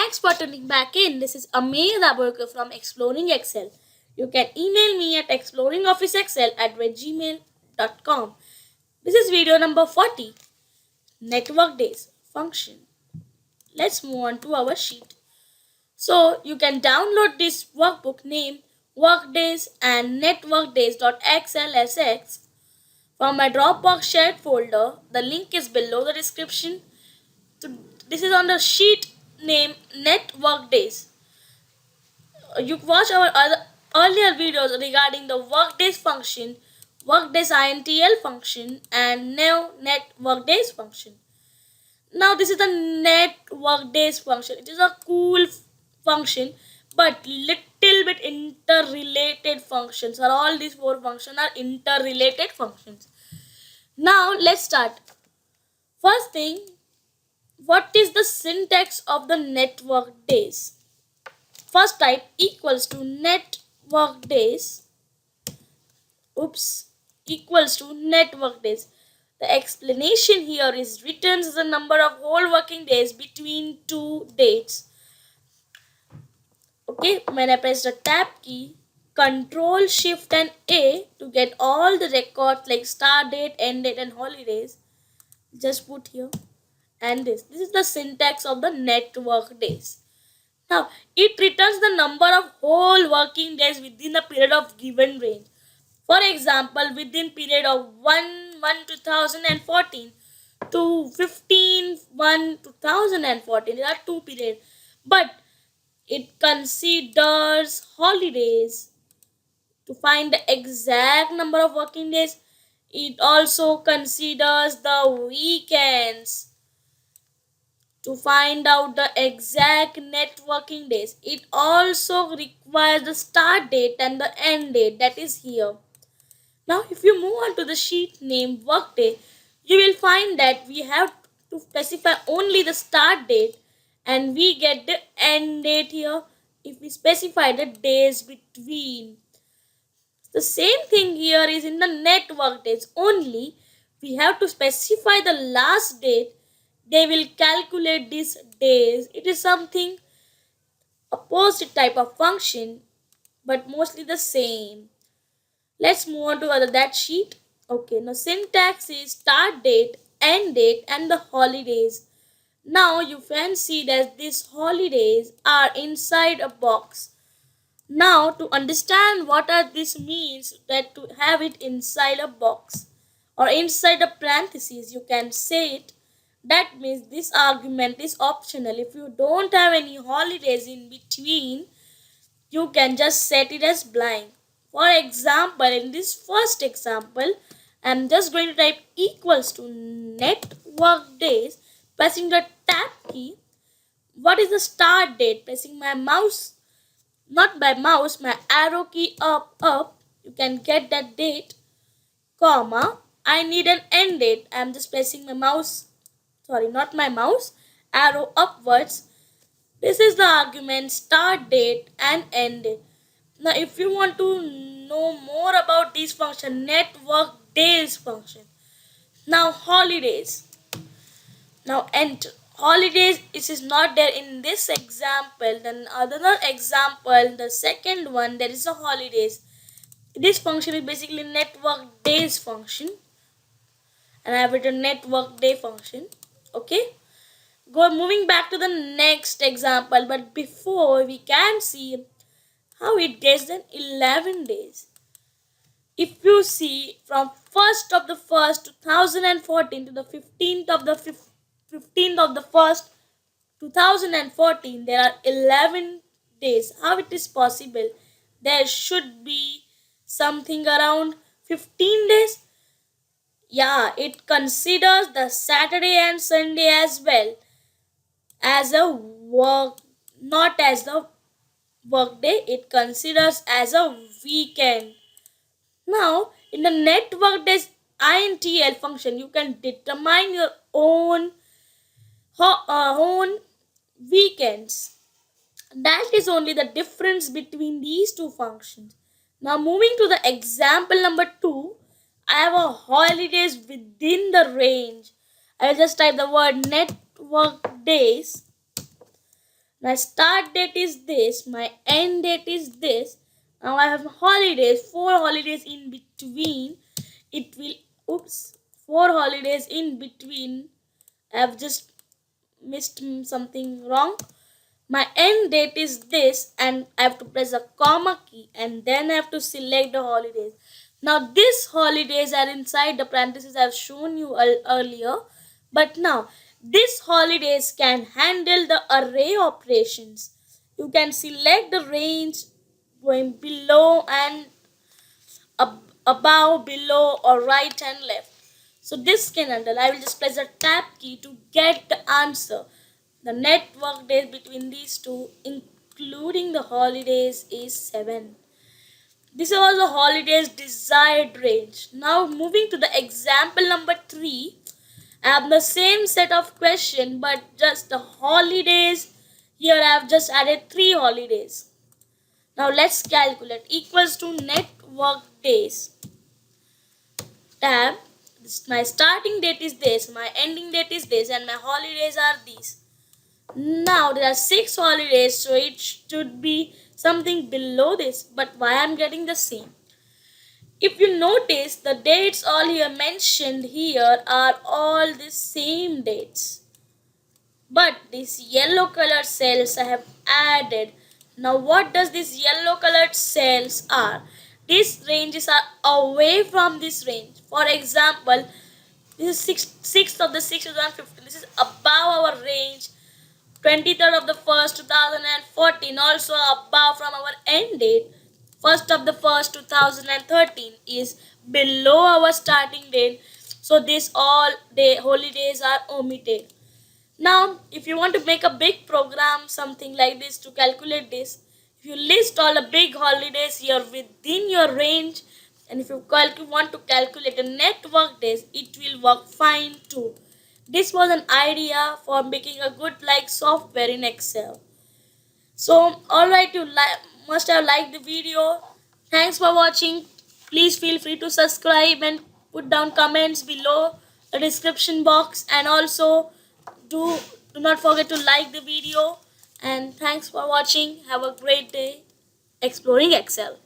Thanks for tuning back in. This is Amir Daburkar from Exploring Excel. You can email me at exploringofficeexcel@gmail.com. This is video number 40, Network Days Function. Let's move on to our sheet. So you can download this workbook named Workdays and networkdays.xlsx from my Dropbox shared folder. The link is below the description. This is on the sheet named Network Days. You watch our earlier videos regarding the Workdays function, Workdays INTL function, and now Network Days function. Now this is the Network Days function. It is a cool function, but little bit interrelated functions. Or all these four functions are interrelated functions. Now let's start. First thing, what is the syntax of the network days? First type equals to network days. Equals to network days. The explanation here is returns the number of whole working days between two dates. Okay, when I press the tab key, Control Shift and A to get all the records like start date, end date, and holidays. Just put here. And this is the syntax of the network days. Now, it returns the number of whole working days within a period of given range. For example, within period of 1/1/2014 to 15/1/2014, there are two periods. But it considers holidays to find the exact number of working days. It also considers the weekends to find out the exact networking days. It also requires the start date and the end date, that is here. Now if you move on to the sheet named Workday, you will find that we have to specify only the start date and we get the end date here if we specify the days between. The same thing here is in the network days, only we have to specify the last date. They will calculate these days. It is something opposite type of function, but mostly the same. Let's move on to that sheet. Okay, now syntax is start date, end date, and the holidays. Now you can see that these holidays are inside a box. Now to understand what are this means, that to have it inside a box or inside a parentheses, you can say it. That means this argument is optional. If you don't have any holidays in between, you can just set it as blank. For example, in this first example, I'm just going to type equals to network days, pressing the tab key. What is the start date? Pressing my mouse, not by mouse, my arrow key up, you can get that date, comma, I need an end date. I'm just pressing my mouse, not my mouse, arrow upwards. This is the argument start date and end date. Now if you want to know more about this function, network days function. Now holidays. Now enter. Holidays, it is not there in this example. Then another example, the second one, there is a holidays. This function is basically network days function. And I have written network day function. Okay. Moving back to the next example, but before we can see how it gets the 11 days. If you see from 1st of the 1st 2014 to the 15th of the 1st 2014, there are 11 days. How it is possible? There should be something around 15 days. Yeah, it considers the Saturday and Sunday as well as a work, not as the work day. It considers as a weekend. Now in the network days INTL function, you can determine your own weekends. That is only the difference between these two functions. Now moving to the example number 2, I have a holidays within the range. I will just type the word network days. My start date is this, my end date is this. Now I have holidays, 4 holidays in between. It will, oops, 4 holidays in between. I have just missed something wrong. My end date is this, and I have to press a comma key, and then I have to select the holidays. Now these holidays are inside the parentheses I have shown you earlier, but now these holidays can handle the array operations. You can select the range going below and above, below, or right and left. So this can handle. I will just press the tab key to get the answer. The net work days between these two, including the holidays, is 7. This was the holidays desired range. Now moving to the example number 3. I have the same set of question, but just the holidays. Here I have just added 3 holidays. Now let's calculate. Equals to net work days. Tab. My starting date is this, my ending date is this, and my holidays are these. Now there are 6 holidays, so it should be something below this, but why I'm getting the same? If you notice, the dates all here mentioned here are all the same dates. But these yellow colored cells I have added. Now what does these yellow colored cells are? These ranges are away from this range. For example, this is 6th of the 6th 2015. This is above our range. 23rd of the 1st 2014, also above from our end date. 1st of the 1st 2013 is below our starting date. So these all day holidays are omitted. Now, if you want to make a big program, something like this to calculate this, if you list all the big holidays here within your range, and if you want to calculate the net work days, it will work fine too. This was an idea for making a good software in Excel. So, alright, you must have liked the video. Thanks for watching. Please feel free to subscribe and put down comments below the description box, and also do not forget to like the video. And thanks for watching. Have a great day exploring Excel.